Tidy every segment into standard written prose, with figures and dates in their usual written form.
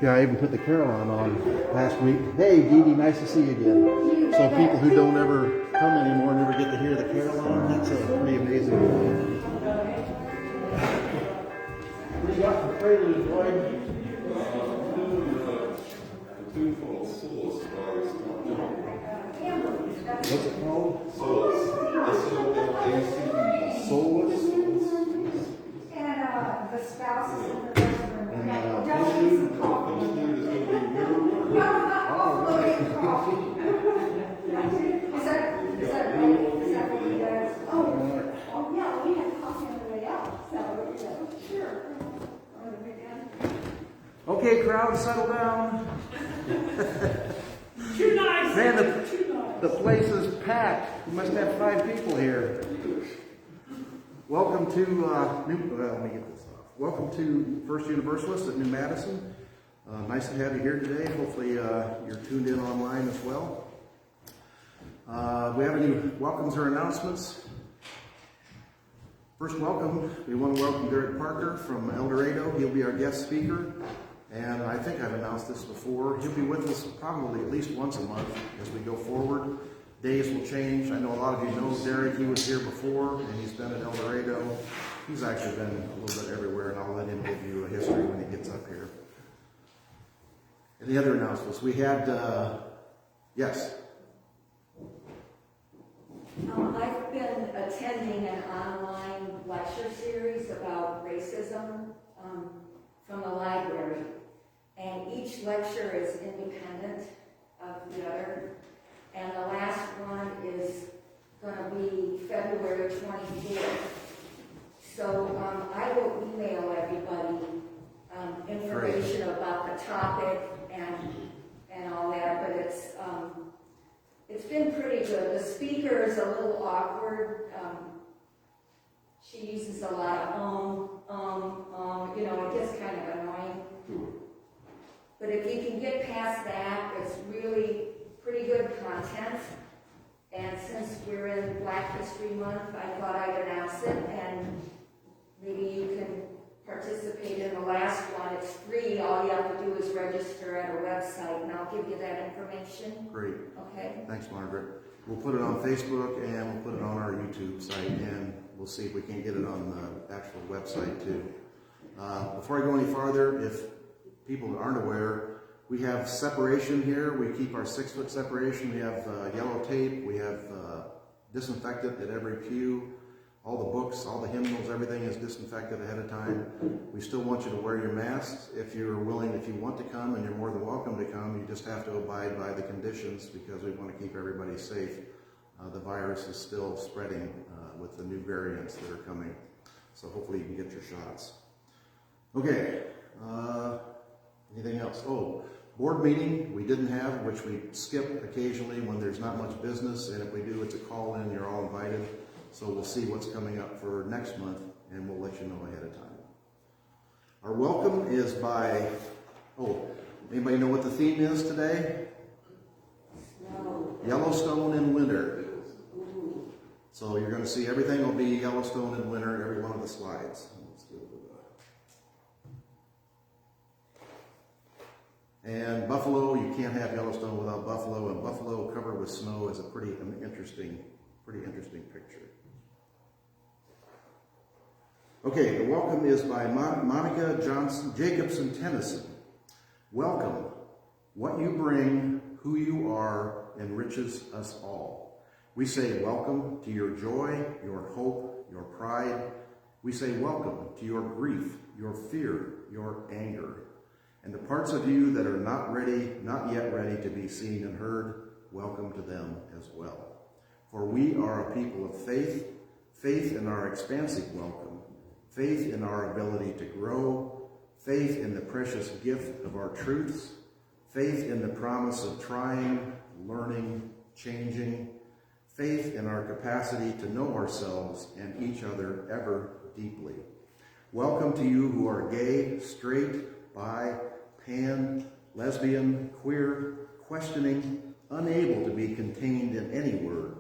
Yeah, I even put the Carillon on last week. Hey, Dee Dee, nice to see you again. So people who don't ever come anymore never get to hear the Carillon. That's a pretty amazing thing. What do you got for prelude, Lloyd? What's it called? Soulless. And the spouses in the restaurant. Don't need some coffee. No, not coffee. Is that what he does? Oh, yeah, we had coffee on the way out. So, sure. Okay, crowd, settle down. Too nice. Man, the place is packed. You must have 5 people here. Welcome to let me get this off. Welcome to First Universalist at New Madison. Nice to have you here today. Hopefully you're tuned in online as well. We have any welcomes or announcements? First welcome, we want to welcome Derek Parker from El Dorado. He'll be our guest speaker. And I think I've announced this before. He'll be with us probably at least once a month as we go forward. Days will change. I know a lot of you know Derek. He was here before, and he's been at El Dorado. He's actually been a little bit everywhere, and I'll let him give you a history when he gets up here. Any other announcements? We had, yes? I've been attending an online lecture series about racism from the library. And each lecture is independent of the other. And the last one is going to be February 24th. So I will email everybody information about the topic and all that. But it's been pretty good. The speaker is a little awkward. She uses a lot of it gets kind of annoying. But if you can get past that, it's really pretty good content. And since we're in Black History Month, I thought I'd announce it, and maybe you can participate in the last one. It's free. All you have to do is register at a website, and I'll give you that information. Great. Okay. Thanks, Margaret. We'll put it on Facebook, and we'll put it on our YouTube site, and we'll see if we can get it on the actual website, too. Before I go any farther, if people aren't aware, we have separation here. We keep our 6-foot separation. We have yellow tape. We have disinfectant at every pew. All the books, all the hymnals, everything is disinfected ahead of time. We still want you to wear your masks. If you're willing, if you want to come, and you're more than welcome to come, you just have to abide by the conditions because we want to keep everybody safe. The virus is still spreading with the new variants that are coming. So hopefully you can get your shots. Okay. Anything else? Oh, board meeting we didn't have, which we skip occasionally when there's not much business, and if we do, it's a call-in. You're all invited. So we'll see what's coming up for next month, and we'll let you know ahead of time. Our welcome is by, anybody know what the theme is today? No. Yellowstone in winter. So you're going to see everything will be Yellowstone in winter, every one of the slides. Let's do it. And buffalo, you can't have Yellowstone without buffalo, and buffalo covered with snow is a pretty interesting picture. Okay, the welcome is by Monica Jacobson Tennyson. Welcome. What you bring, who you are, enriches us all. We say welcome to your joy, your hope, your pride. We say welcome to your grief, your fear, your anger. And the parts of you that are not yet ready to be seen and heard, welcome to them as well. For we are a people of faith, faith in our expansive welcome, faith in our ability to grow, faith in the precious gift of our truths, faith in the promise of trying, learning, changing, faith in our capacity to know ourselves and each other ever deeply. Welcome to you who are gay, straight, bi, pan, lesbian, queer, questioning, unable to be contained in any word.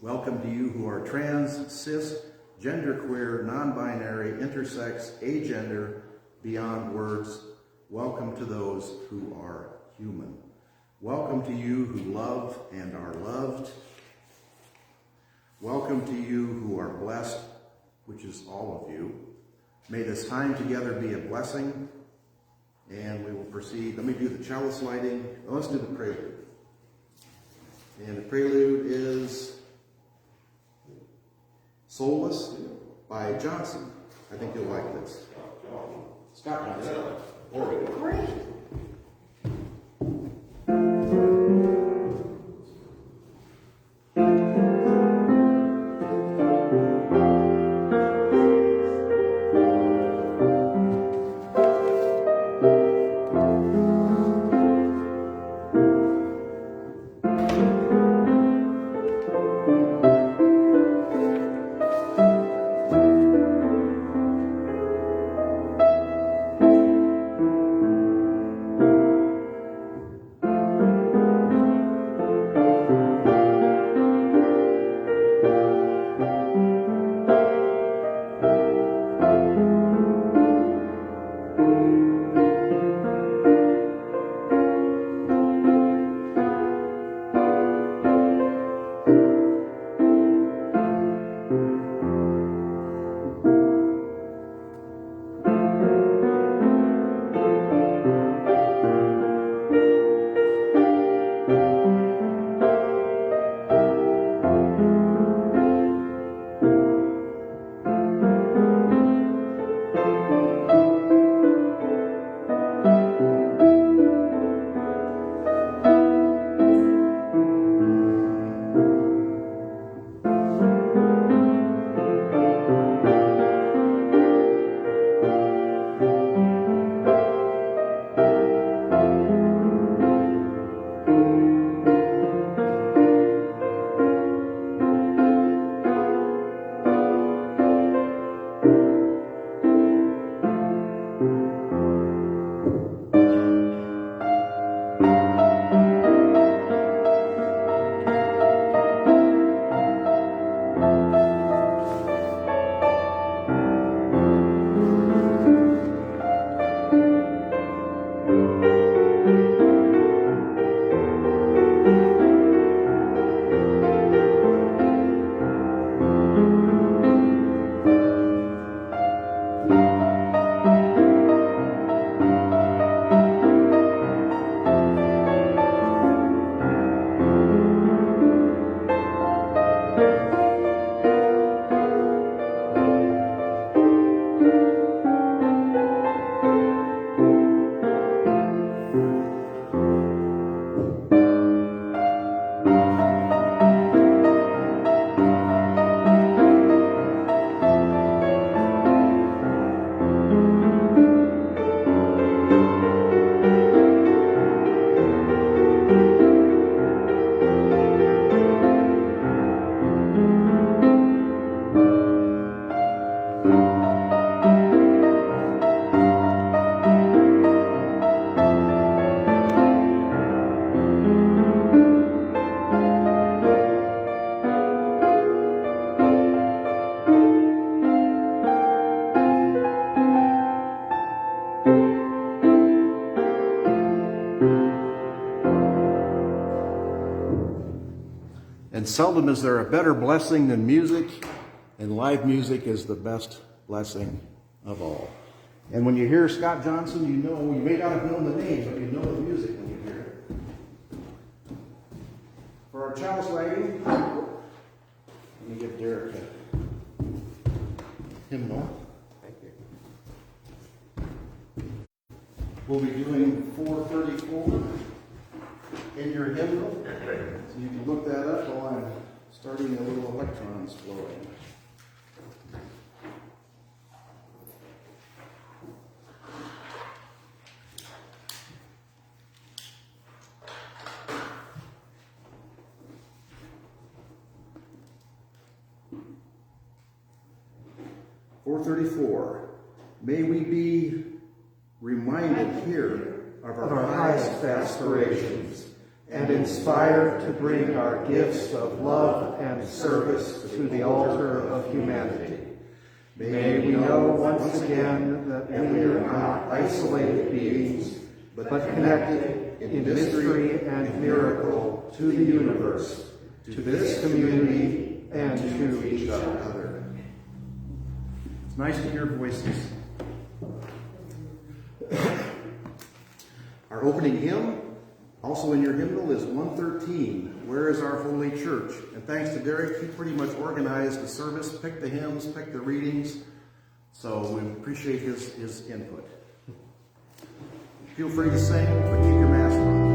Welcome to you who are trans, cis, genderqueer, non-binary, intersex, agender, beyond words. Welcome to those who are human. Welcome to you who love and are loved. Welcome to you who are blessed, which is all of you. May this time together be a blessing, and we will proceed. Let me do the chalice lighting. Let's do the prelude. And the prelude is Soulless by Johnson. I think you'll like this. Scott Johnson. There we go. Great. And seldom is there a better blessing than music, and live music is the best blessing of all. And when you hear Scott Johnson, you know, you may not have known the name, but you know the music when you hear it. For our chalice lighting, let me give Derek a hymnal. Thank you. We'll be doing 434 in your hymnal. So you can look that up while I'm starting the little electrons flowing. May we be reminded here of our highest aspirations and inspired to bring our gifts of love and service to the altar of humanity. May we know once again that we are not isolated beings, but connected in mystery and miracle to the universe, to this community, and to each other. It's nice to hear voices. Our opening hymn, also in your hymnal, is 113, Where is Our Holy Church? And thanks to Derek, he pretty much organized the service, picked the hymns, picked the readings, so we appreciate his input. Feel free to sing, but keep your mask on.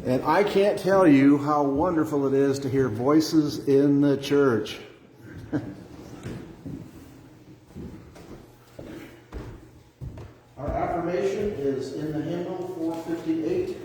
And I can't tell you how wonderful it is to hear voices in the church. Our affirmation is in the hymnal 458.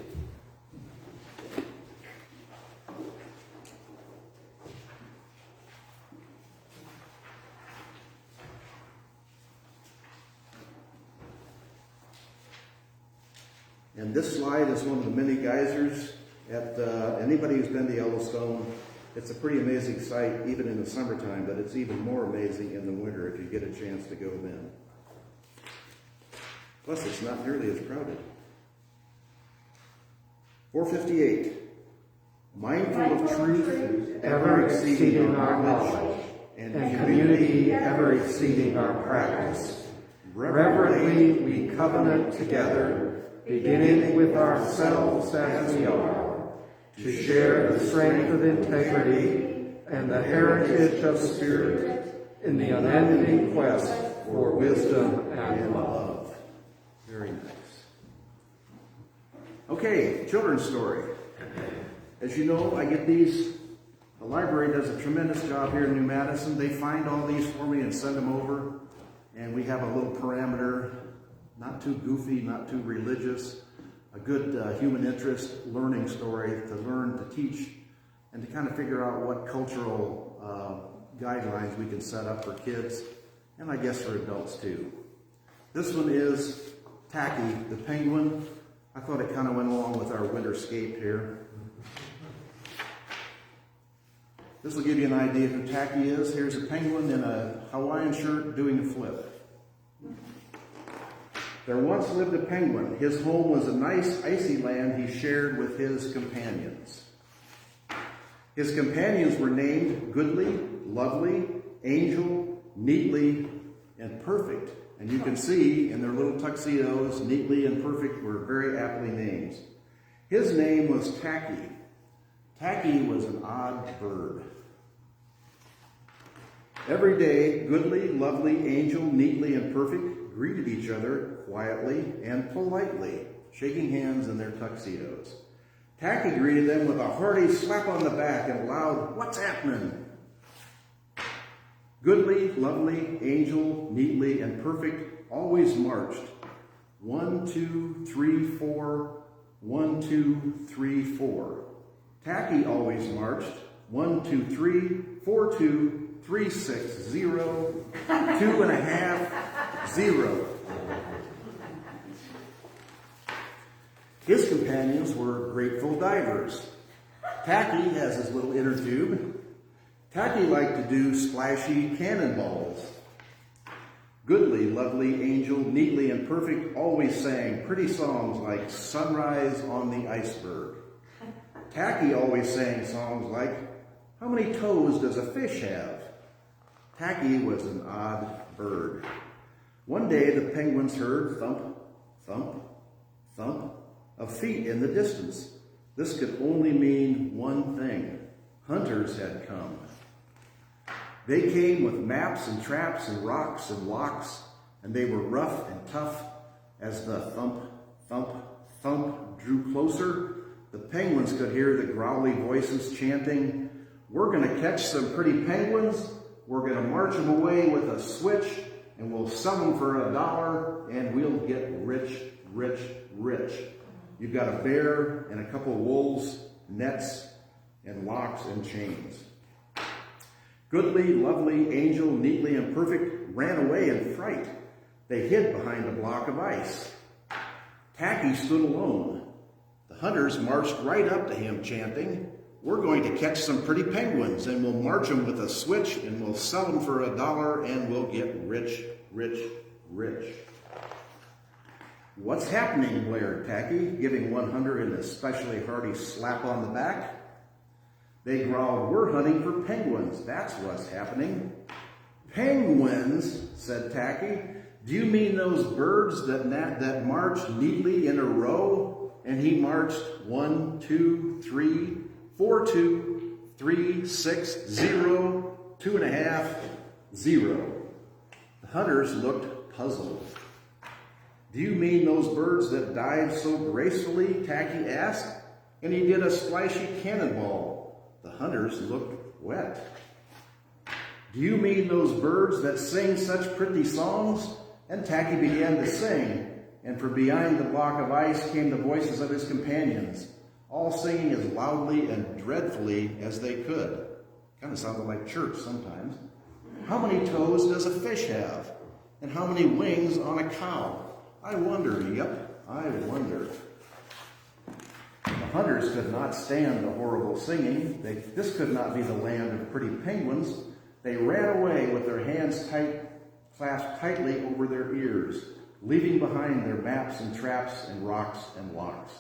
And this slide is one of the many geysers at anybody who's been to Yellowstone. It's a pretty amazing sight, even in the summertime, but it's even more amazing in the winter if you get a chance to go then. Plus, it's not nearly as crowded. 458. Mindful of truth, ever exceeding our knowledge, and community ever exceeding our practice. Reverently we covenant together, beginning with ourselves as we are, to share the strength of integrity and the heritage of the Spirit in the unending quest for wisdom and love. Very nice. Okay, children's story. As you know, I get these. The library does a tremendous job here in New Madison. They find all these for me and send them over. And we have a little parameter, not too goofy, not too religious, a good human interest learning story to learn, to teach, and to kind of figure out what cultural guidelines we can set up for kids, and I guess for adults too. This one is Tacky, the penguin. I thought it kind of went along with our winterscape here. This will give you an idea who Tacky is. Here's a penguin in a Hawaiian shirt doing a flip. There once lived a penguin. His home was a nice icy land he shared with his companions. His companions were named Goodly, Lovely, Angel, Neatly, and Perfect. And you can see in their little tuxedos, neatly and perfect, were very aptly names. His name was Tacky. Tacky was an odd bird. Every day, Goodly, Lovely, Angel, Neatly, and Perfect greeted each other quietly and politely, shaking hands in their tuxedos. Tacky greeted them with a hearty slap on the back and a loud, "What's happening?" Goodly, Lovely, Angel, Neatly, and Perfect always marched 1, 2, 3, 4, 1, 2, 3, 4. Tacky always marched 1, 2, 3, 4, 2, 3, 6, 0, 2.5, 0. His companions were grateful divers. Tacky has his little inner tube. Tacky liked to do splashy cannonballs. Goodly, Lovely, Angel, Neatly, and Perfect always sang pretty songs like Sunrise on the Iceberg. Tacky always sang songs like, "How many toes does a fish have?" Tacky was an odd bird. One day the penguins heard thump, thump, thump of feet in the distance. This could only mean one thing. Hunters had come. They came with maps and traps and rocks and locks, and they were rough and tough. As the thump, thump, thump drew closer, the penguins could hear the growly voices chanting, "We're going to catch some pretty penguins. We're going to march them away with a switch, and we'll sell them for $1, and we'll get rich, rich, rich." You've got a bear and a couple of wolves, nets, and locks and chains. Goodly, Lovely, Angel, Neatly, and Perfect ran away in fright. They hid behind a block of ice. Tacky stood alone. The hunters marched right up to him, chanting, "We're going to catch some pretty penguins, and we'll march them with a switch, and we'll sell them for $1, and we'll get rich, rich, rich." "What's happening?" blared Tacky, giving one hunter an especially hearty slap on the back. They growled, "We're hunting for penguins. That's what's happening." "Penguins?" said Tacky. "Do you mean those birds that march neatly in a row?" And he marched 1, 2, 3, 4, 2, 3, 6, 0, 2.5, 0. The hunters looked puzzled. "Do you mean those birds that dive so gracefully?" Tacky asked, and he did a splashy cannonball. The hunters looked wet. "Do you mean those birds that sing such pretty songs?" And Tacky began to sing, and from behind the block of ice came the voices of his companions, all singing as loudly and dreadfully as they could. Kind of sounded like church sometimes. "How many toes does a fish have? And how many wings on a cow? I wonder, yep, I wonder." The hunters could not stand the horrible singing. This could not be the land of pretty penguins. They ran away with their hands clasped tightly over their ears, leaving behind their maps and traps and rocks and locks,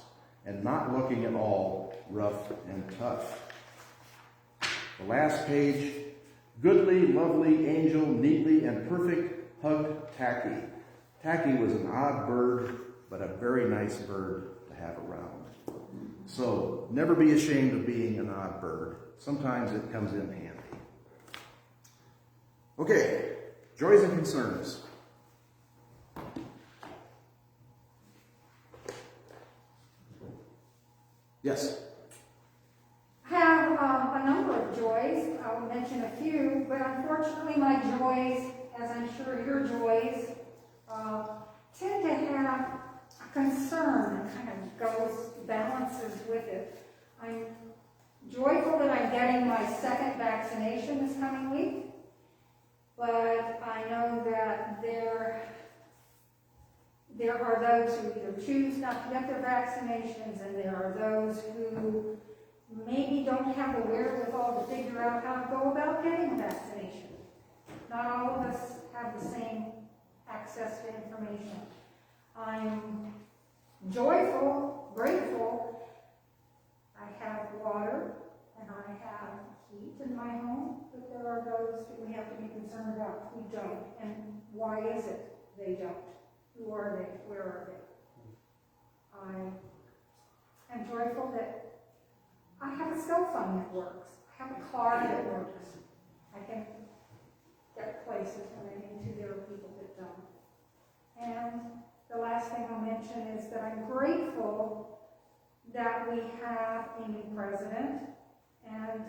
and not looking at all rough and tough. The last page, Goodly, Lovely, Angel, Neatly, and Perfect hugged Tacky. Tacky was an odd bird, but a very nice bird to have around. So, never be ashamed of being an odd bird. Sometimes it comes in handy. Okay, joys and concerns. Yes? I have a number of joys. I'll mention a few, but unfortunately my joys, as I'm sure your joys, tend to have a concern that kind of balances with it. I'm joyful that I'm getting my second vaccination this coming week, but I know that there are those who either choose not to get their vaccinations, and there are those who maybe don't have the wherewithal to figure out how to go about getting a vaccination. Not all of us have the same access to information. I'm joyful, grateful. I have water and I have heat in my home, but there are those who we have to be concerned about who don't. And why is it? they don't. Who are they? Where are they? I am joyful that I have a cell phone that works. I have a car that works. I can get places when I need to. There are people that don't. And the last thing I'll mention is that I'm grateful that we have a new president, and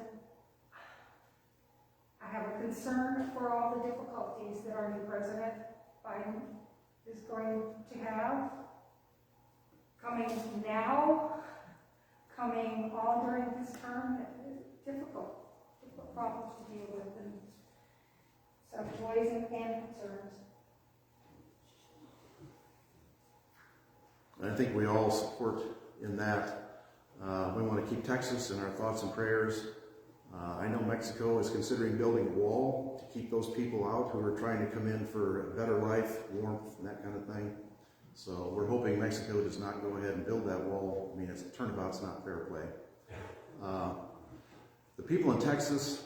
I have a concern for all the difficulties that our new president, Biden, is going to have coming now, coming all during his term. Difficult problems to deal with, and some joys and concerns. I think we all support in that. We want to keep Texas in our thoughts and prayers. I know Mexico is considering building a wall to keep those people out who are trying to come in for a better life, warmth, and that kind of thing. So we're hoping Mexico does not go ahead and build that wall. I mean, it's turnabout's not fair play. The people in Texas,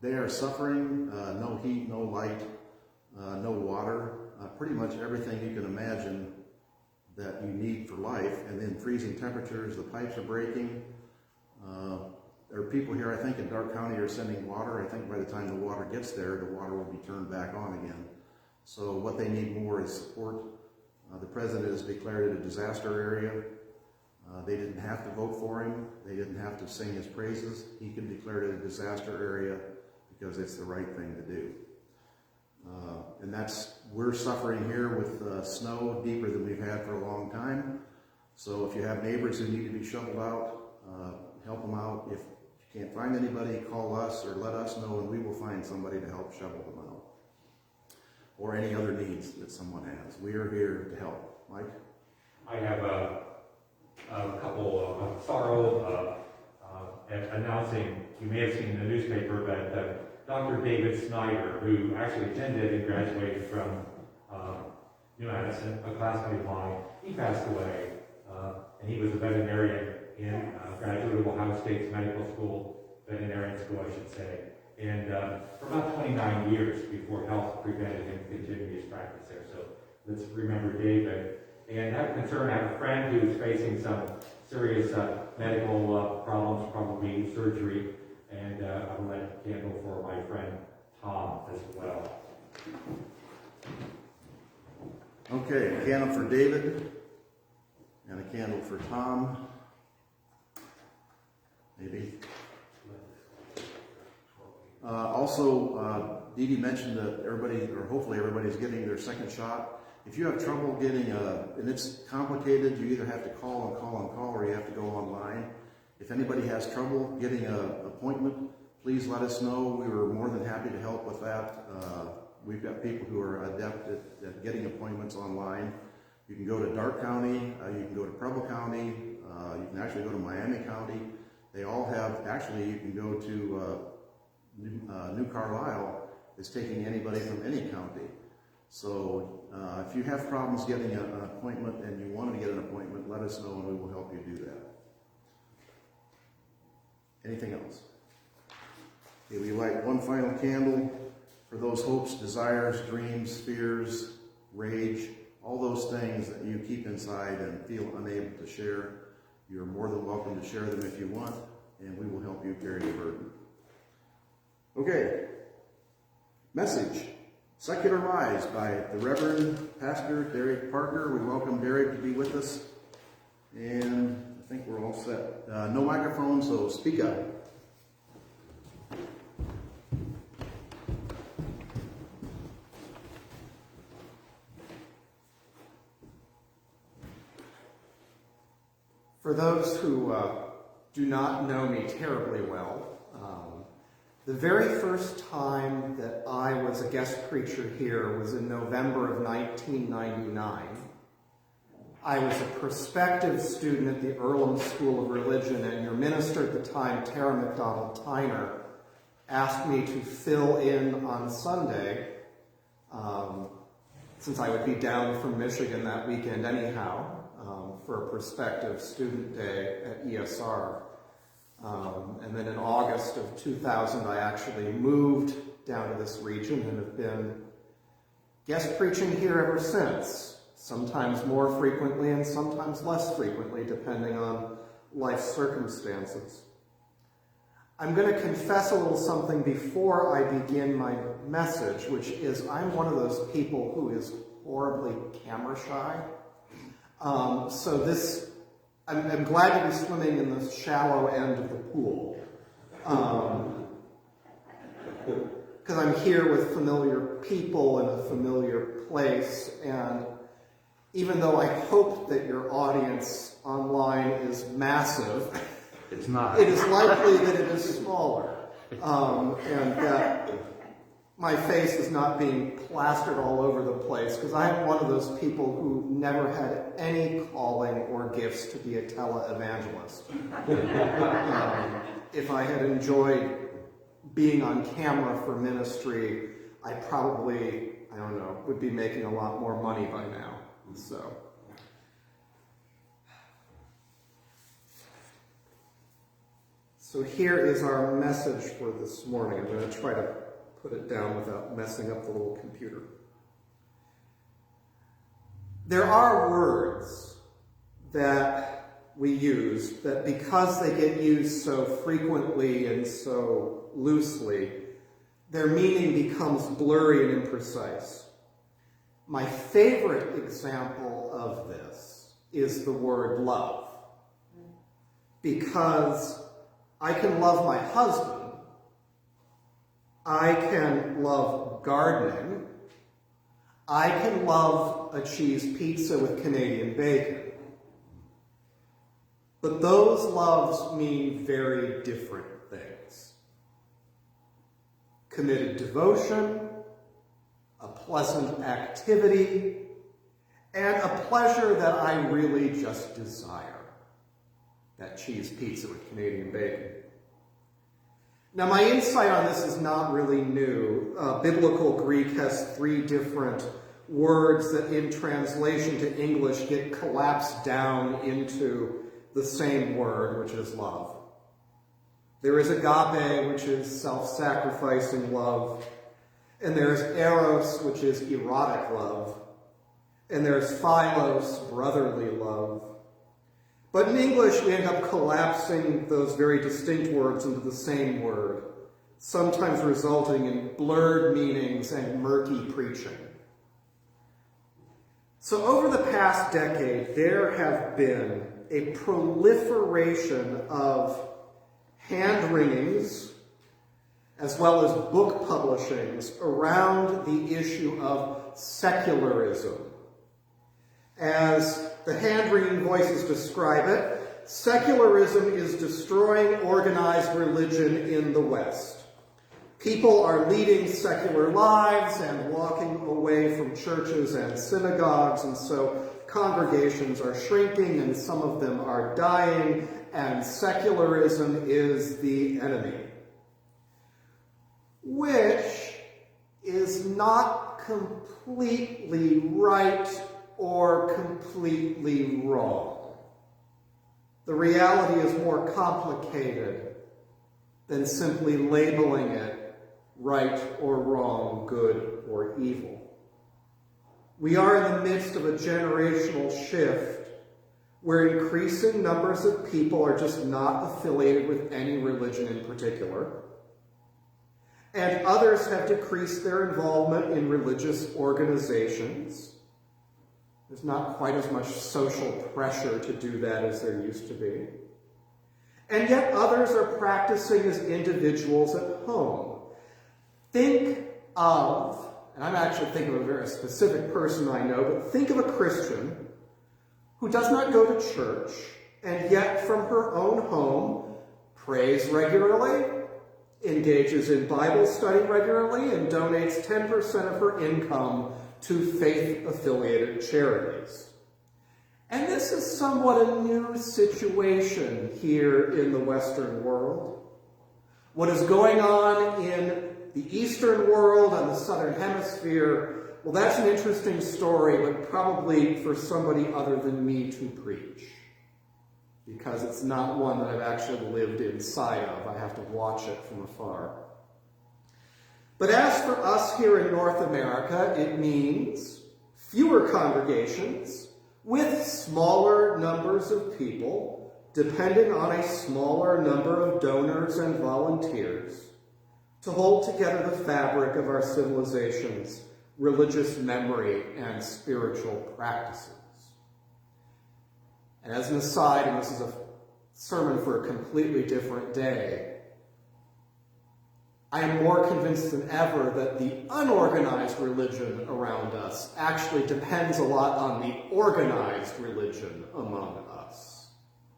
they are suffering. No heat, no light, no water, pretty much everything you can imagine that you need for life, and then freezing temperatures, the pipes are breaking. There are people here, I think, in Darke County are sending water. I think by the time the water gets there, the water will be turned back on again. So what they need more is support. The president has declared it a disaster area. They didn't have to vote for him. They didn't have to sing his praises. He can declare it a disaster area because it's the right thing to do. And we're suffering here with snow deeper than we've had for a long time. So if you have neighbors who need to be shoveled out, help them out. If you can't find anybody, call us or let us know, and we will find somebody to help shovel them out. Or any other needs that someone has. We are here to help. Mike? I have a couple of sorrow announcing, you may have seen in the newspaper that Dr. David Snyder, who actually attended and graduated from New Madison, a classmate of mine, he passed away. And he was a veterinarian in graduate of Ohio State's medical school, veterinarian school, I should say. And for about 29 years before health prevented him continuing his practice there. So let's remember David. And I have a concern, I have a friend who's facing some serious medical problems, probably surgery. And I would like a candle for my friend Tom as well. Okay, a candle for David and a candle for Tom. Maybe. Also, Dee Dee mentioned that everybody, or hopefully everybody's getting their second shot. If you have trouble getting and it's complicated, you either have to call, or you have to go online. If anybody has trouble getting an appointment, please let us know. We were more than happy to help with that. We've got people who are adept at getting appointments online. You can go to Darke County, you can go to Preble County, you can actually go to Miami County. They all have, actually you can go to New Carlisle is taking anybody from any county. So if you have problems getting an appointment and you want to get an appointment, let us know and we will help you do that. Anything else? Okay, we light one final candle for those hopes, desires, dreams, fears, rage, all those things that you keep inside and feel unable to share. You're more than welcome to share them if you want, and we will help you carry the burden. Okay. Message. Secular Rise by the Reverend Pastor Derek Parker. We welcome Derek to be with us. And I think we're all set. No microphone, so speak up. For those who do not know me terribly well, the very first time that I was a guest preacher here was in November of 1999. I was a prospective student at the Earlham School of Religion, and your minister at the time, Tara McDonald-Tyner, asked me to fill in on Sunday, since I would be down from Michigan that weekend anyhow, for a prospective student day at ESR. And then in August of 2000, I actually moved down to this region and have been guest preaching here ever since, sometimes more frequently and sometimes less frequently, depending on life circumstances. I'm going to confess a little something before I begin my message, which is I'm one of those people who is horribly camera shy. I'm glad to be swimming in the shallow end of the pool. Because I'm here with familiar people in a familiar place, and even though I hope that your audience online is massive, It's not. it is likely that it is smaller, and that my face is not being plastered all over the place, because I'm one of those people who never had any calling or gifts to be a televangelist. If I had enjoyed being on camera for ministry, I probably, I don't know, would be making a lot more money by now. So here is our message for this morning. I'm going to try to put it down without messing up the little computer. There are words that we use that, because they get used so frequently and so loosely, their meaning becomes blurry and imprecise. My favorite example of this is the word love, because I can love my husband, I can love gardening, I can love a cheese pizza with Canadian bacon. But those loves mean very different things. Committed devotion, a pleasant activity, and a pleasure that I really just desire. That cheese pizza with Canadian bacon. Now, my insight on this is not really new. Biblical Greek has 3 different words that in translation to English get collapsed down into the same word, which is love. There is agape, which is self-sacrificing love. And there's eros, which is erotic love. And there's philos, brotherly love. But in English, we end up collapsing those very distinct words into the same word, sometimes resulting in blurred meanings and murky preaching. So over the past decade, there have been a proliferation of hand-wringings as well as book publishings around the issue of secularism. As the hand-wringing voices describe it, secularism is destroying organized religion in the West. People are leading secular lives and walking away from churches and synagogues, and so congregations are shrinking and some of them are dying, and secularism is the enemy. Which is not completely right or completely wrong. The reality is more complicated than simply labeling it right or wrong, good or evil. We are in the midst of a generational shift where increasing numbers of people are just not affiliated with any religion in particular, and others have decreased their involvement in religious organizations. There's not quite as much social pressure to do that as there used to be. And yet others are practicing as individuals at home. Think of, and I'm actually thinking of a very specific person I know, but think of a Christian who does not go to church and yet from her own home prays regularly, engages in Bible study regularly, and donates 10% of her income to faith-affiliated charities. And this is somewhat a new situation here in the Western world. What is going on in the Eastern world and the Southern Hemisphere, well, that's an interesting story, but probably for somebody other than me to preach, because it's not one that I've actually lived inside of. I have to watch it from afar. But as for us here in North America, it means fewer congregations with smaller numbers of people, depending on a smaller number of donors and volunteers, to hold together the fabric of our civilization's religious memory and spiritual practices. And as an aside, and this is a sermon for a completely different day, I am more convinced than ever that the unorganized religion around us actually depends a lot on the organized religion among us,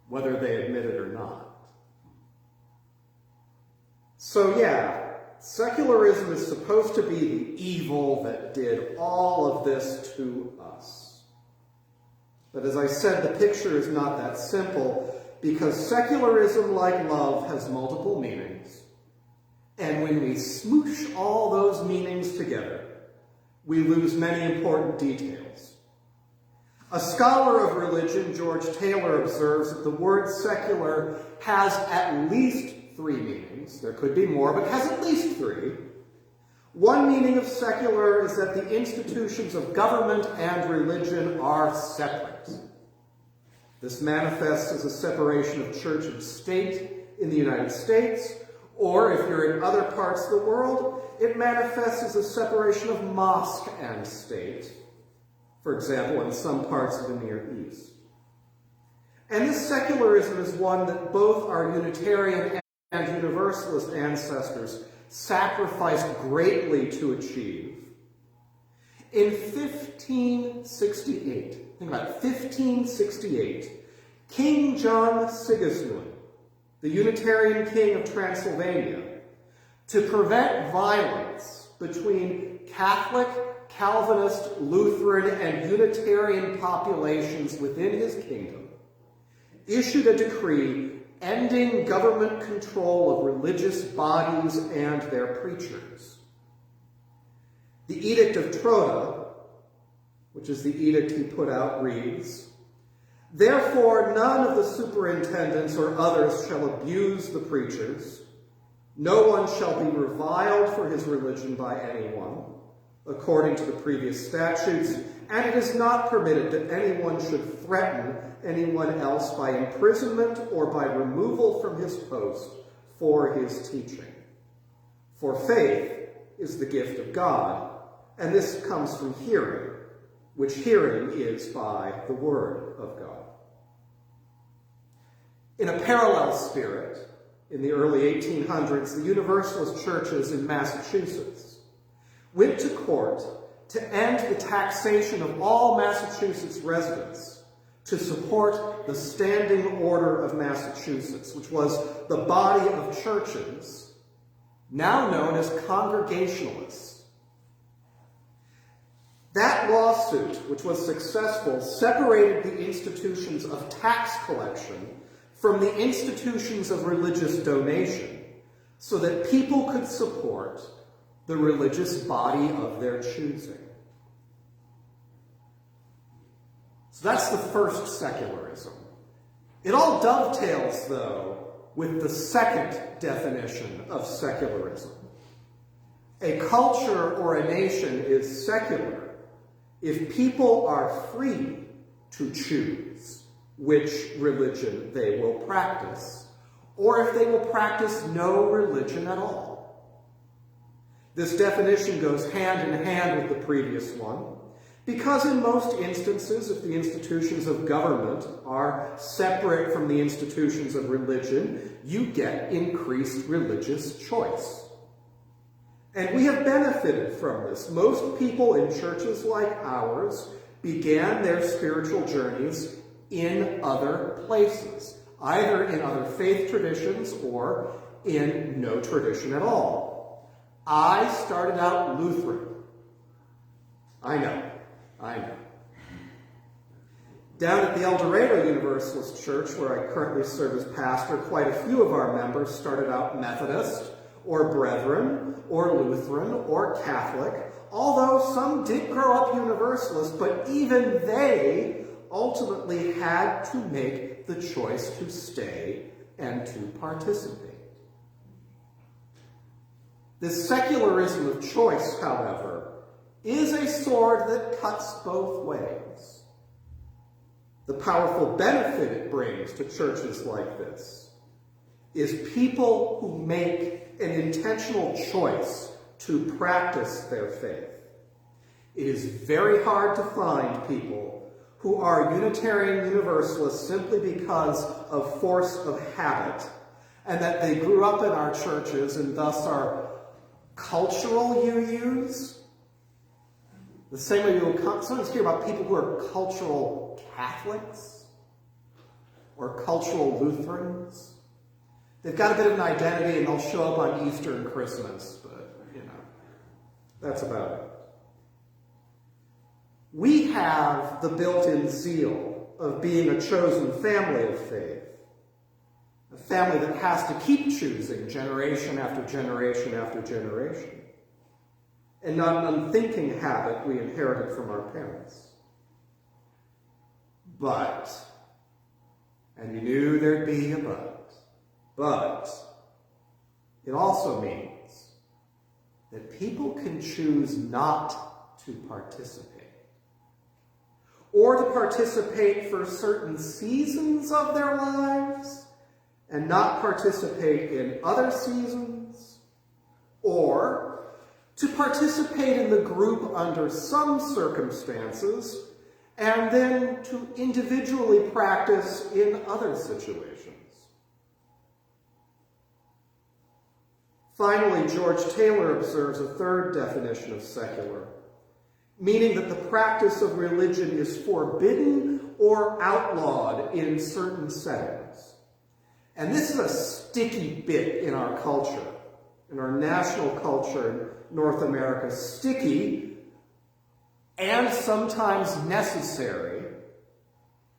whether they admit it or not. So yeah, secularism is supposed to be the evil that did all of this to us. But as I said, the picture is not that simple, because secularism, like love, has multiple meanings. And when we smoosh all those meanings together, we lose many important details. A scholar of religion, George Taylor, observes that the word secular has at least 3 meanings. There could be more, but has at least 3. One meaning of secular is that the institutions of government and religion are separate. This manifests as a separation of church and state in the United States, or if you're in other parts of the world, it manifests as a separation of mosque and state, for example, in some parts of the Near East. And this secularism is one that both our Unitarian and Universalist ancestors sacrificed greatly to achieve. In 1568, think about it, 1568, King John Sigismund, the Unitarian king of Transylvania, to prevent violence between Catholic, Calvinist, Lutheran, and Unitarian populations within his kingdom, issued a decree ending government control of religious bodies and their preachers. The Edict of Troda, which is the edict he put out, reads, "Therefore none of the superintendents or others shall abuse the preachers. No one shall be reviled for his religion by anyone, according to the previous statutes, and it is not permitted that anyone should threaten anyone else by imprisonment or by removal from his post for his teaching. For faith is the gift of God, and this comes from hearing, which hearing is by the word of God." In a parallel spirit, in the early 1800s, the Universalist churches in Massachusetts went to court to end the taxation of all Massachusetts residents to support the Standing Order of Massachusetts, which was the body of churches now known as Congregationalists. That lawsuit, which was successful, separated the institutions of tax collection from the institutions of religious donation so that people could support the religious body of their choosing. So that's the first secularism. It all dovetails, though, with the second definition of secularism. A culture or a nation is secular if people are free to choose which religion they will practice, or if they will practice no religion at all. This definition goes hand in hand with the previous one, because in most instances, if the institutions of government are separate from the institutions of religion, you get increased religious choice. And we have benefited from this. Most people in churches like ours began their spiritual journeys in other places, either in other faith traditions or in no tradition at all. I started out Lutheran. I know. Down at the El Dorado Universalist Church, where I currently serve as pastor, quite a few of our members started out Methodist, or Brethren, or Lutheran, or Catholic, although some did grow up Universalist, but even they ultimately had to make the choice to stay and to participate. This secularism of choice, however, is a sword that cuts both ways. The powerful benefit it brings to churches like this is people who make an intentional choice to practice their faith. It is very hard to find people who are Unitarian Universalists simply because of force of habit, and that they grew up in our churches and thus are cultural UUs. The same way you'll sometimes hear about people who are cultural Catholics or cultural Lutherans. They've got a bit of an identity and they'll show up on Easter and Christmas, but, that's about it. We have the built-in zeal of being a chosen family of faith, a family that has to keep choosing generation after generation after generation, and not an unthinking habit we inherited from our parents. But, and you knew there'd be a but it also means that people can choose not to participate, or to participate for certain seasons of their lives and not participate in other seasons, or to participate in the group under some circumstances and then to individually practice in other situations. Finally, George Taylor observes a third definition of secular, meaning that the practice of religion is forbidden or outlawed in certain settings. And this is a sticky bit in our culture, in our national culture in North America. Sticky and sometimes necessary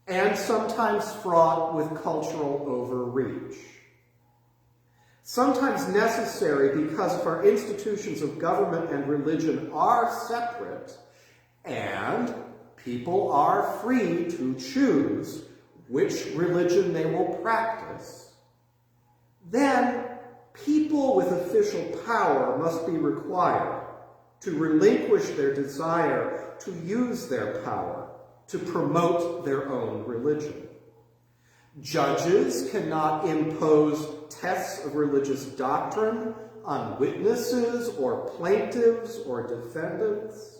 and sometimes fraught with cultural overreach. Sometimes necessary because if our institutions of government and religion are separate and people are free to choose which religion they will practice, then people with official power must be required to relinquish their desire to use their power to promote their own religion. Judges cannot impose tests of religious doctrine on witnesses or plaintiffs or defendants.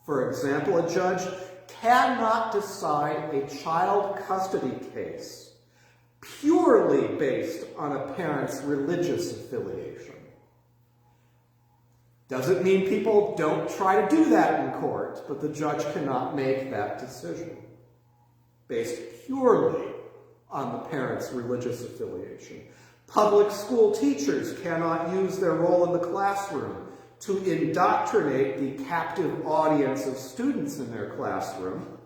For example, a judge cannot decide a child custody case purely based on a parent's religious affiliation. Doesn't mean people don't try to do that in court, but the judge cannot make that decision based purely on the parent's religious affiliation. Public school teachers cannot use their role in the classroom to indoctrinate the captive audience of students in their classroom,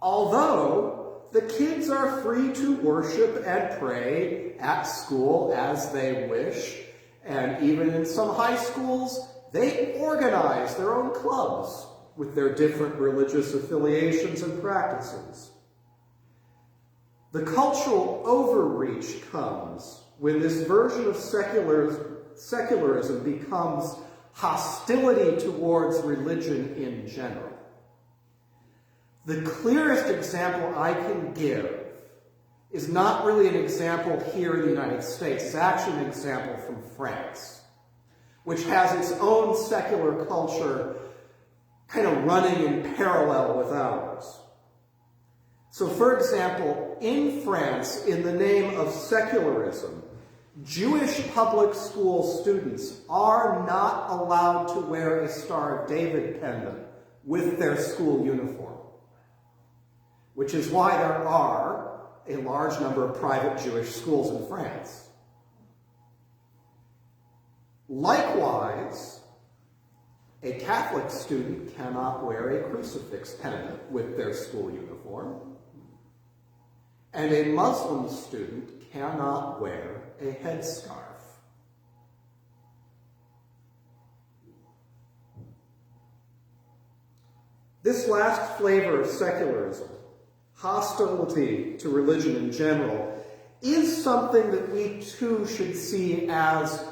although the kids are free to worship and pray at school as they wish, and even in some high schools, they organize their own clubs with their different religious affiliations and practices. The cultural overreach comes when this version of secularism becomes hostility towards religion in general. The clearest example I can give is not really an example here in the United States. It's actually an example from France, which has its own secular culture kind of running in parallel with ours. So, for example, in France, in the name of secularism, Jewish public school students are not allowed to wear a Star of David pendant with their school uniform, which is why there are a large number of private Jewish schools in France. Likewise, a Catholic student cannot wear a crucifix pendant with their school uniform, and a Muslim student cannot wear a headscarf. This last flavor of secularism, hostility to religion in general, is something that we too should see as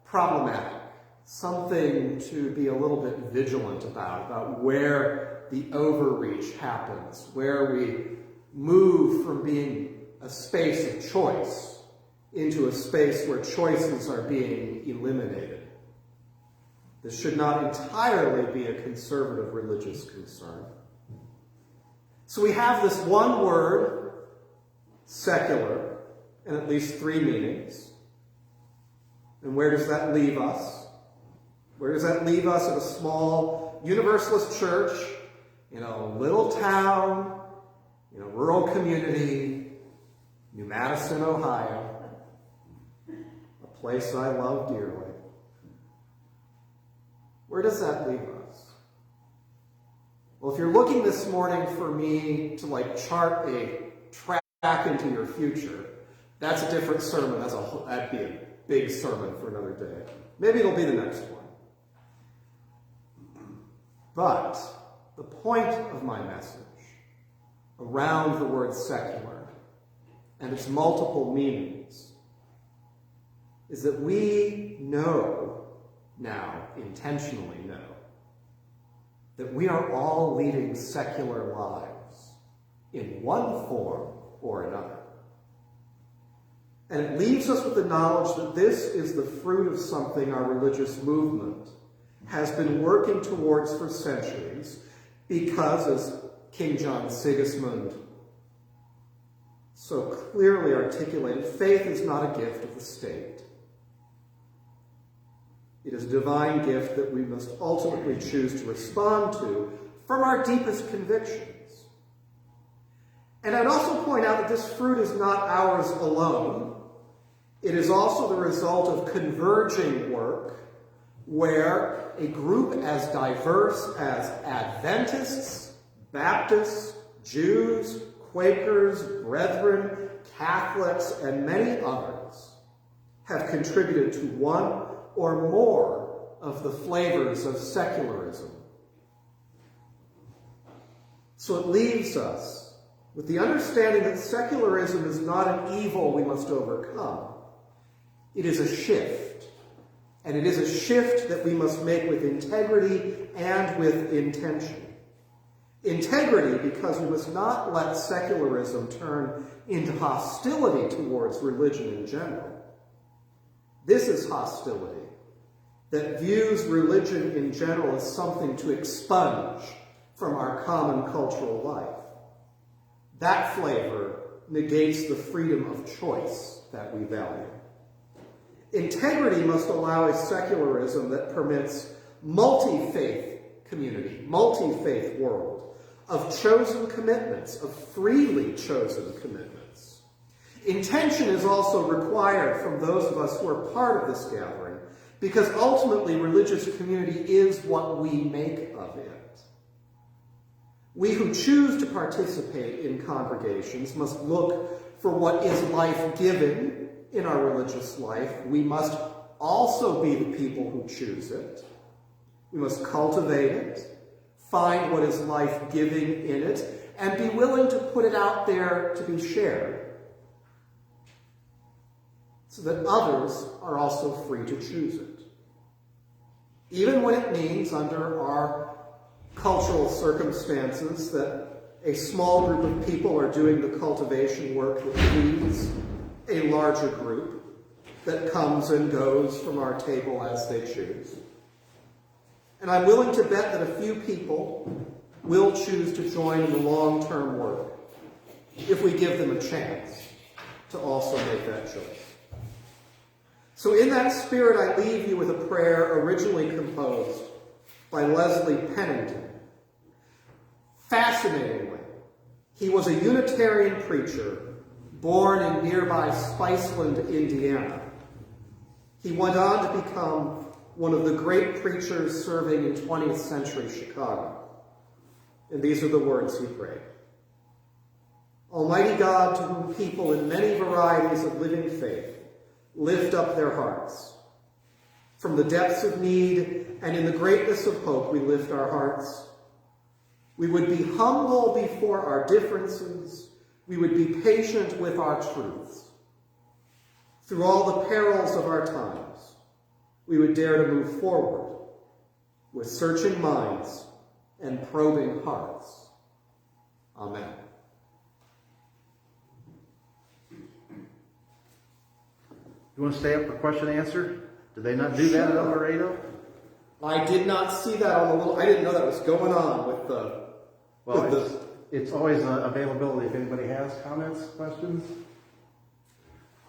problematic. something to be a little bit vigilant about where the overreach happens, where we move from being a space of choice into a space where choices are being eliminated. This should not entirely be a conservative religious concern. So we have this one word, secular, and at least 3 meanings. And where does that leave us? Where does that leave us at a small Universalist church in a little town, in a rural community, New Madison, Ohio, a place I love dearly? Where does that leave us? Well, if you're looking this morning for me to chart a track into your future, that's a different sermon. That'd be a big sermon for another day. Maybe it'll be the next one. But the point of my message around the word secular and its multiple meanings is that we know now, intentionally know, that we are all leading secular lives in one form or another. And it leaves us with the knowledge that this is the fruit of something our religious movement has been working towards for centuries, because, as King John Sigismund so clearly articulated, faith is not a gift of the state. It is a divine gift that we must ultimately choose to respond to from our deepest convictions. And I'd also point out that this fruit is not ours alone. It is also the result of converging work where a group as diverse as Adventists, Baptists, Jews, Quakers, Brethren, Catholics, and many others have contributed to one or more of the flavors of secularism. So it leaves us with the understanding that secularism is not an evil we must overcome. It is a shift. And it is a shift that we must make with integrity and with intention. Integrity, because we must not let secularism turn into hostility towards religion in general. This is hostility that views religion in general as something to expunge from our common cultural life. That flavor negates the freedom of choice that we value. Integrity must allow a secularism that permits multi-faith community, multi-faith world, of chosen commitments, of freely chosen commitments. Intention is also required from those of us who are part of this gathering, because ultimately religious community is what we make of it. We who choose to participate in congregations must look for what is life-giving in our religious life. We must also be the people who choose it. We must cultivate it, find what is life-giving in it, and be willing to put it out there to be shared, so that others are also free to choose it. Even when it means, under our cultural circumstances, that a small group of people are doing the cultivation work that feeds a larger group that comes and goes from our table as they choose. And I'm willing to bet that a few people will choose to join in the long-term work if we give them a chance to also make that choice. So in that spirit, I leave you with a prayer originally composed by Leslie Pennington. Fascinatingly, he was a Unitarian preacher born in nearby Spiceland, Indiana. He went on to become one of the great preachers serving in 20th century Chicago. And these are the words he prayed. Almighty God, to whom people in many varieties of living faith lift up their hearts. From the depths of need and in the greatness of hope we lift our hearts. We would be humble before our differences. We would be patient with our truths. Through all the perils of our times, we would dare to move forward with searching minds and probing hearts. Amen. You want to stay up for question and answer? Did they not do that at El Dorado? I did not see that on the little, I didn't know that was going on with the, Well, it's always availability if anybody has comments, questions.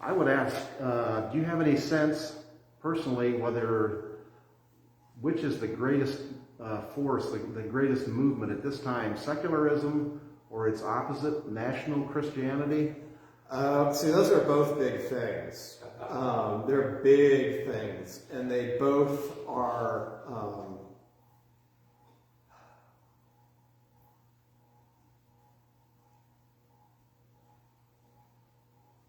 I would ask, do you have any sense personally which is the greatest force, the greatest movement at this time, secularism or its opposite, national Christianity? see, those are both big things. They're big things, and they both are,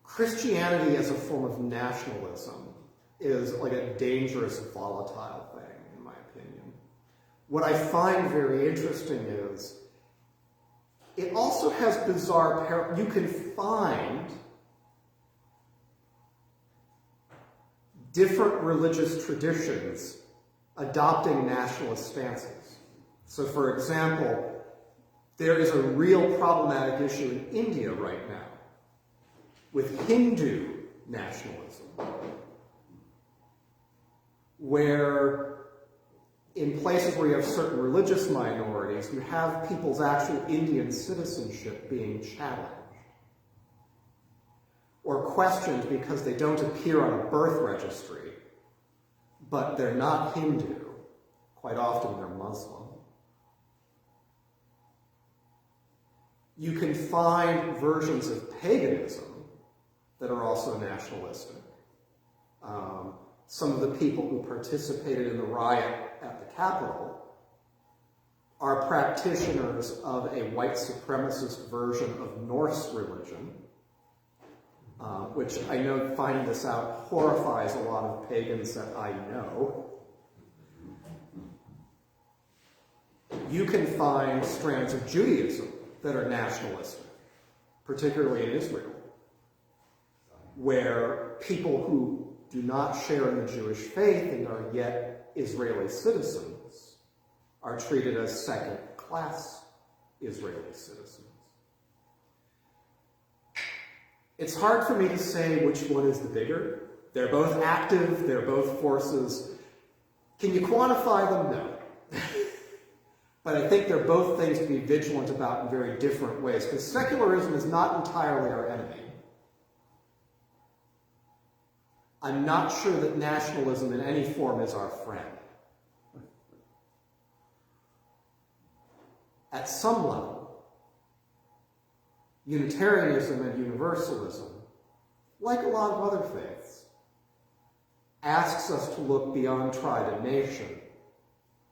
Christianity as a form of nationalism is like a dangerous, volatile thing, in my opinion. What I find very interesting is it also has bizarre you can find different religious traditions adopting nationalist stances. So, for example, there is a real problematic issue in India right now with Hindu nationalism, where in places where you have certain religious minorities, you have people's actual Indian citizenship being challenged or questioned because they don't appear on a birth registry, but they're not Hindu. Quite often they're Muslim. You can find versions of paganism that are also nationalistic. Some of the people who participated in the riot at the Capitol are practitioners of a white supremacist version of Norse religion, which I know, finding this out, horrifies a lot of pagans that I know. You can find strands of Judaism that are nationalistic, particularly in Israel, where people who do not share in the Jewish faith and are yet Israeli citizens are treated as second-class Israeli citizens. It's hard for me to say which one is the bigger. They're both active, they're both forces. Can you quantify them? No. But I think they're both things to be vigilant about in very different ways, because secularism is not entirely our enemy. I'm not sure that nationalism in any form is our friend. At some level, Unitarianism and Universalism, like a lot of other faiths, asks us to look beyond tribe and nation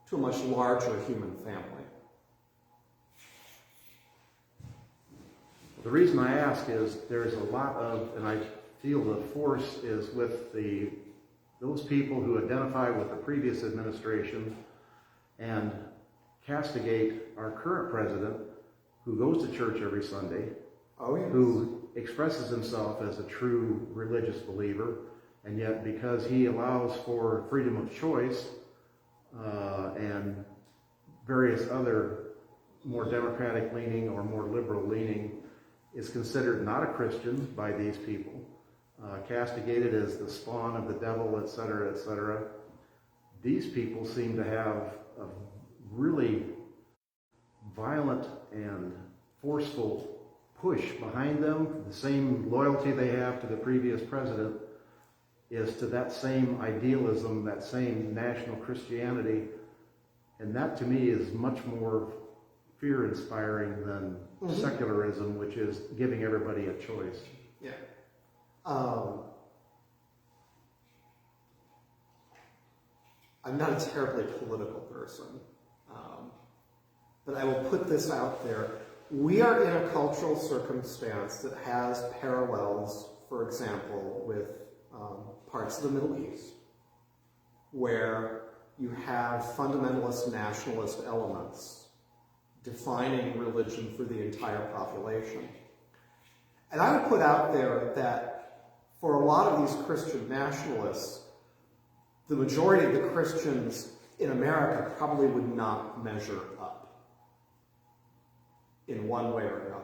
to a much larger human family. The reason I ask is there's a lot of, and I feel the force is with those people who identify with the previous administration and castigate our current president, who goes to church every Sunday, who expresses himself as a true religious believer, and yet because he allows for freedom of choice and various other more democratic leaning or more liberal leaning, is considered not a Christian by these people, castigated as the spawn of the devil, etc., etc. These people seem to have a really violent and forceful push behind them. The same loyalty they have to the previous president is to that same idealism, that same national Christianity, and that to me is much more fear-inspiring than secularism, which is giving everybody a choice. Yeah. I'm not a terribly political person, but I will put this out there. We are in a cultural circumstance that has parallels, for example, with parts of the Middle East, where you have fundamentalist nationalist elements defining religion for the entire population. And I would put out there that for a lot of these Christian nationalists, the majority of the Christians in America probably would not measure up in one way or another.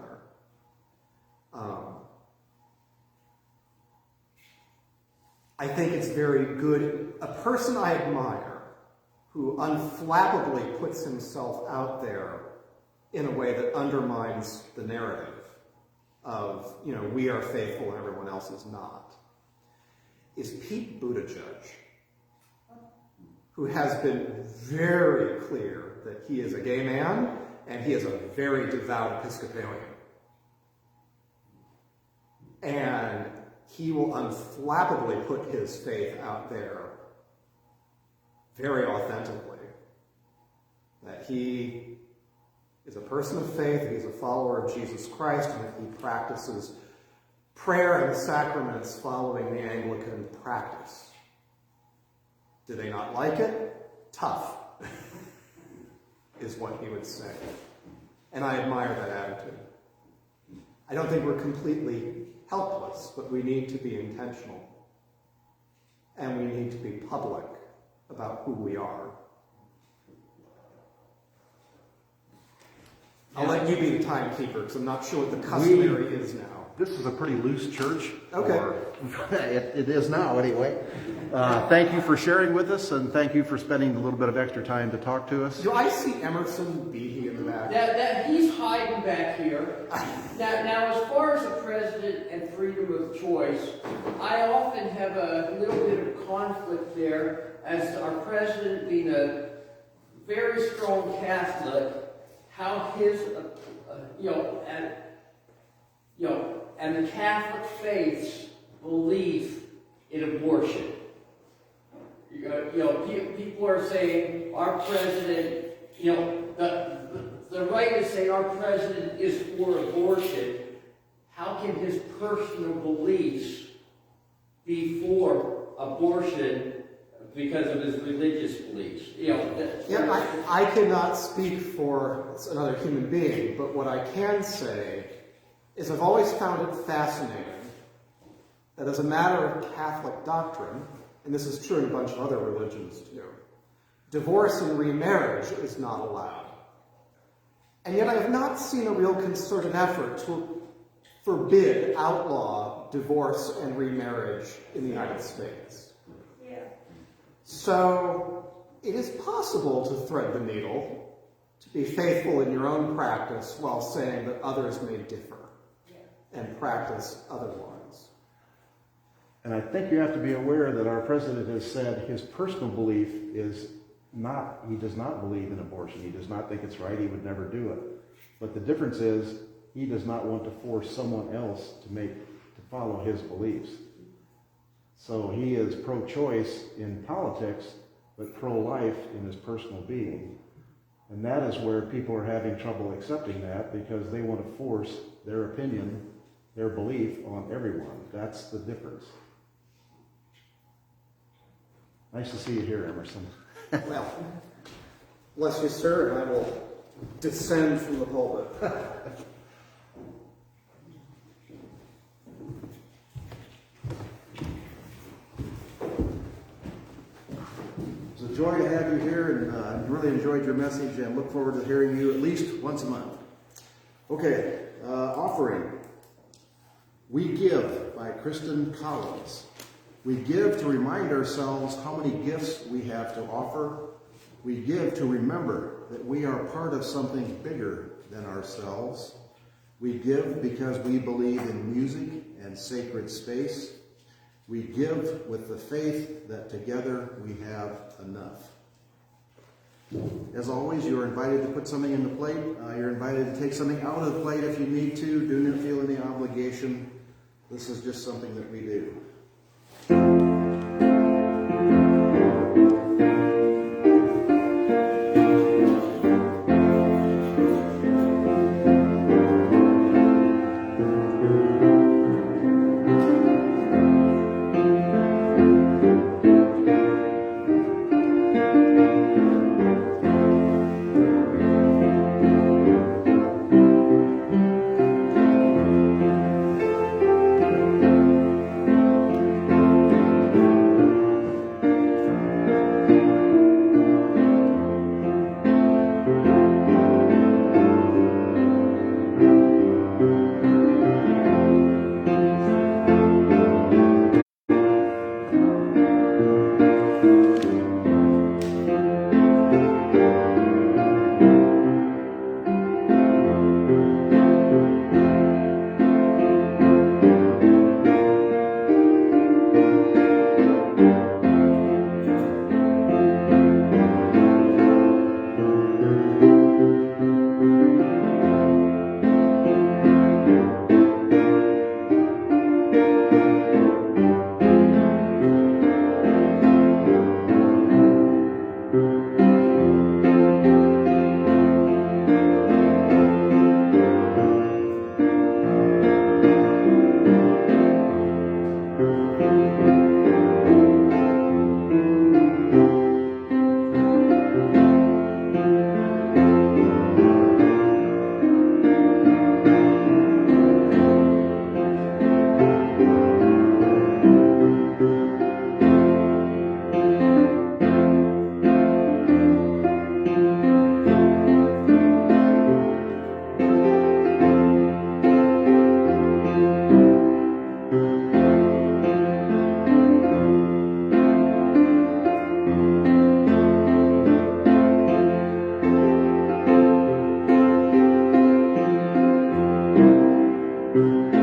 I think it's very good. A person I admire who unflappably puts himself out there in a way that undermines the narrative of, we are faithful and everyone else is not, is Pete Buttigieg, who has been very clear that he is a gay man and he is a very devout Episcopalian. And he will unflappably put his faith out there very authentically. That he is a person of faith, he's a follower of Jesus Christ, and that he practices prayer and the sacraments following the Anglican practice. Do they not like it? Tough, is what he would say. And I admire that attitude. I don't think we're completely helpless, but we need to be intentional. And we need to be public about who we are. I'll let you be the timekeeper, because I'm not sure what the customary is now. This is a pretty loose church. Okay. It is now, anyway. Thank you for sharing with us, and thank you for spending a little bit of extra time to talk to us. Do I see Emerson Beatty in the back? That he's hiding back here. Now, as far as the president and freedom of choice, I often have a little bit of conflict there, as our president being a very strong Catholic, how his, and the Catholic faith's belief in abortion. People are saying our president, the right is saying our president is for abortion. How can his personal beliefs be for abortion because of his religious beliefs? I cannot speak for another human being, but what I can say is I've always found it fascinating that as a matter of Catholic doctrine, and this is true in a bunch of other religions too, divorce and remarriage is not allowed. And yet I have not seen a real concerted effort to forbid, outlaw divorce and remarriage in the United States. Yeah. So it is possible to thread the needle, to be faithful in your own practice while saying that others may differ and practice otherwise. And I think you have to be aware that our president has said his personal belief is not, he does not believe in abortion. He does not think it's right. He would never do it. But the difference is he does not want to force someone else to follow his beliefs. So he is pro-choice in politics, but pro-life in his personal being. And that is where people are having trouble accepting that, because they want to force their opinion, their belief on everyone. That's the difference. Nice to see you here, Emerson. Well, bless you, sir, and I will descend from the pulpit. It's a joy to have you here, and I really enjoyed your message and look forward to hearing you at least once a month. Okay, offering. We Give by Kristen Collins. We give to remind ourselves how many gifts we have to offer. We give to remember that we are part of something bigger than ourselves. We give because we believe in music and sacred space. We give with the faith that together we have enough. As always, you're invited to put something in the plate. You're invited to take something out of the plate if you need to. Do not feel any obligation. This is just something that we do. And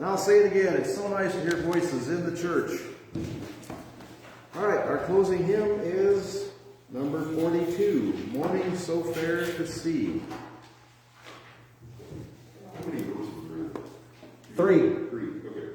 I'll say it again, it's so nice to hear voices in the church. All right, our closing hymn is number 42, Morning So Fair to See. How many verses are there? 3. 3, okay.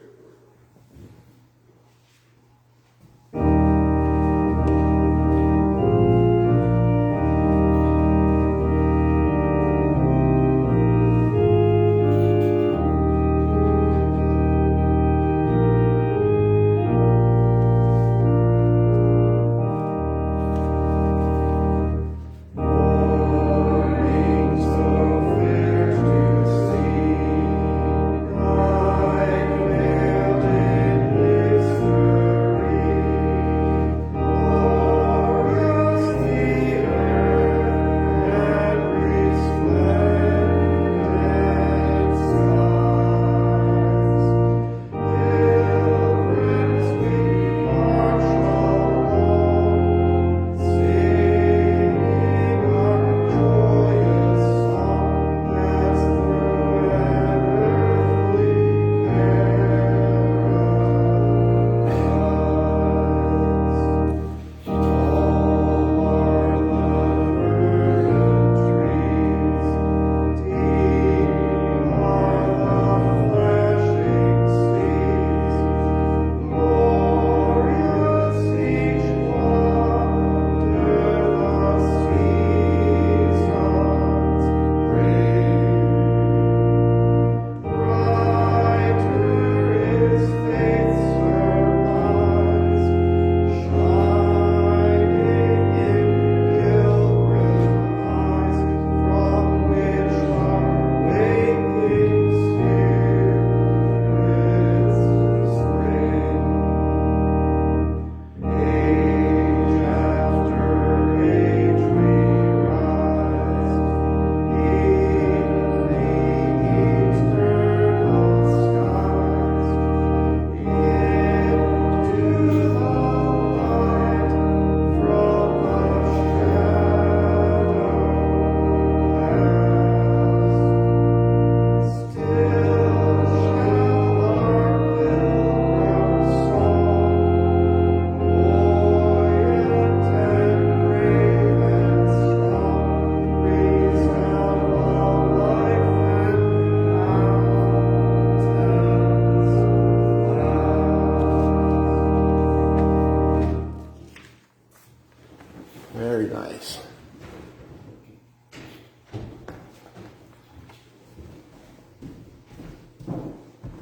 Very nice.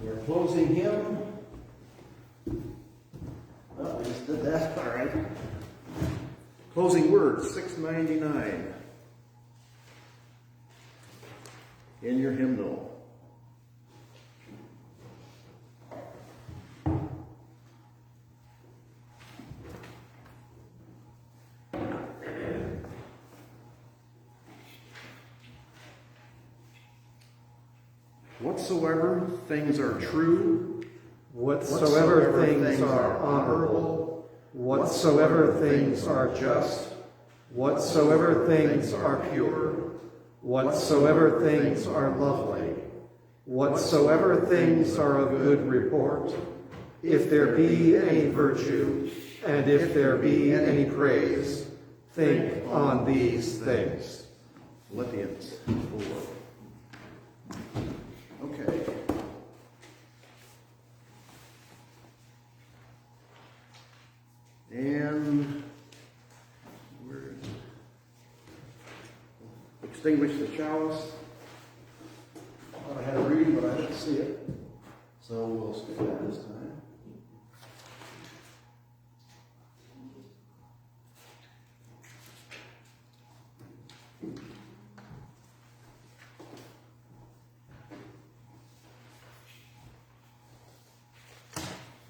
We're closing hymn. Oh, we just did that. All right. Closing words, 699. In your hymnal. Whatsoever things are true, Whatsoever things are honorable, whatsoever things are just, whatsoever things are pure, whatsoever things are lovely, whatsoever things are of good report, if there be any virtue, and if there be any praise, think on these things. Philippians 4. Okay. And we're extinguish the chalice. I thought I had a reading, but I didn't see it. So we'll skip that this time.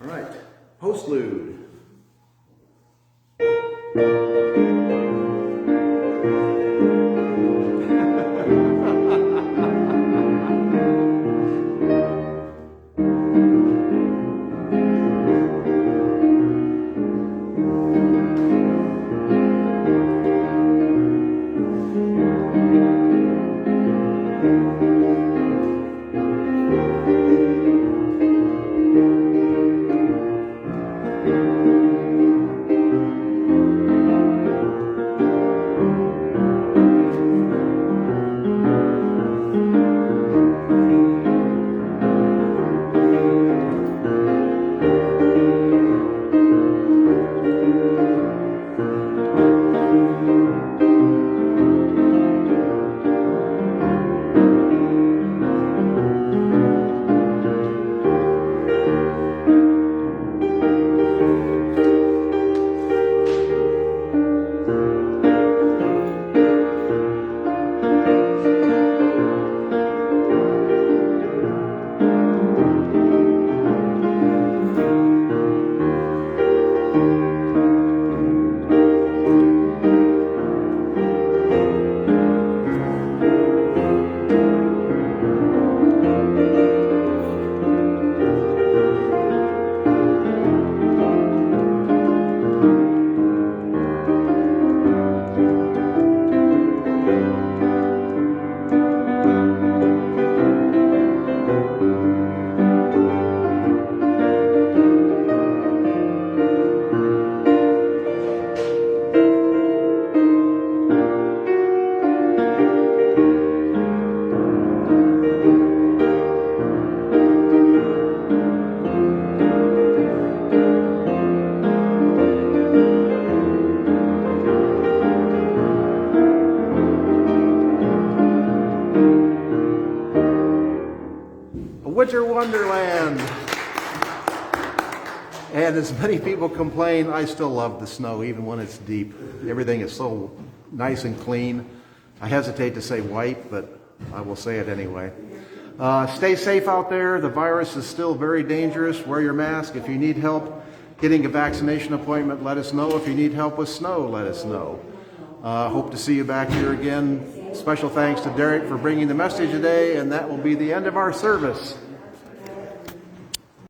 All right, postlude. Winter Wonderland. And as many people complain, I still love the snow, even when it's deep. Everything is so nice and clean. I hesitate to say white, but I will say it anyway. Stay safe out there. The virus is still very dangerous. Wear your mask. If you need help getting a vaccination appointment, let us know. If you need help with snow, let us know. Hope to see you back here again. Special thanks to Derek for bringing the message today, and that will be the end of our service.